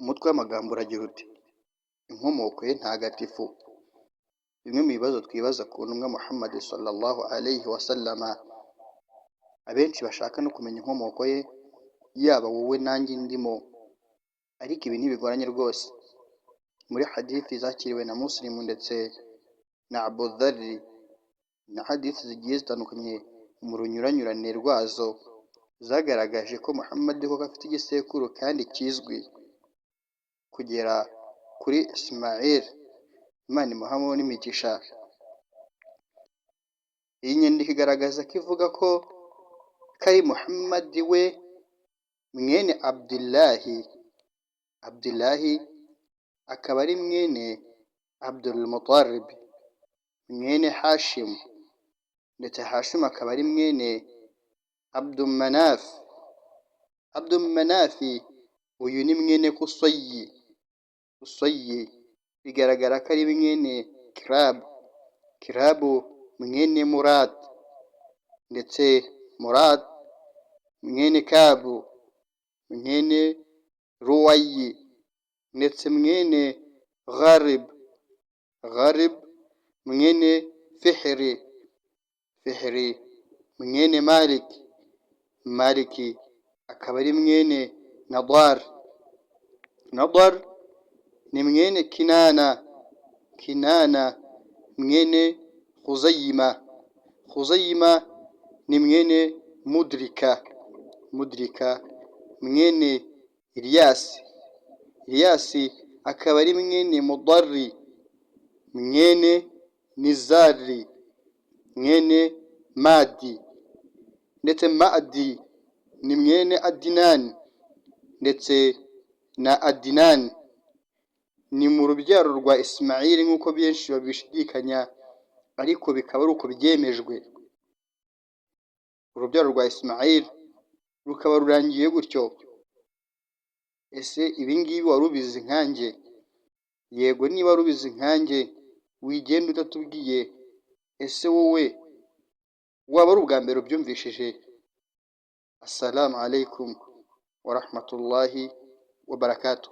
Umutwe w'amagambo uragira uti inkomoko ye ntagatifu. Bimwe mu bibazo twibaza ku ntumwa Muhammad sallallahu alayhi wa sallama, abenshi bashaka no kumenya inkomoko ye, yaba wowe nanjye ndimo, ariko ibi ntibigoranye rwose. Muri hadithi zakiriwe na Muslim ndetse na Abu Dharr, na hadithi zigiye zitandukanye mu runyuranyurane rwazo, zagaragaje ko Muhammad koko afite igisekuru kandi kizwi kugera kuri Ismail, Imana imuhamo n'imigisha. Iyi nyandiko igaragaza ko ivuga ko ari Muhammad we mwene Abdullahi akaba ari mwene Abdul Muttalib mwene Hashim, ndetse Hashim akaba ari mwene Abdul Manaf uyu ni mwene Qusay bigaragara ko ari mwene Kilab mwene Murad, ndetse Murad mwene Kabu mwene Ruwayi, ndetse mwene Gharib mwene Fihri mwene Maliki akaba ari mwene Nadar ni mwene Kinana mwene Khuzayma ni mwene Mudrika mwene Ilyas akaba ari mwene Mudarri mwene Nizari mwene Madi, ndetse Madi ni mwene Adnan, ndetse na Adnan ni mu rubyaro rwa Ismail nk'uko benshi babishidikanya, ariko bikaba ari uko byemejwe. Urubyaro rwa Ismail rukaba rurangiye gutyo. Ese ibi ngibi wari ubizi nkanjye? Yego, niba wari ubizi nkanjye wigenda utatubwiye. Ese wowe waba ari ubwa mbere ubyumvishije? Assalamu alaikum wa rahmatullahi wa barakatuh.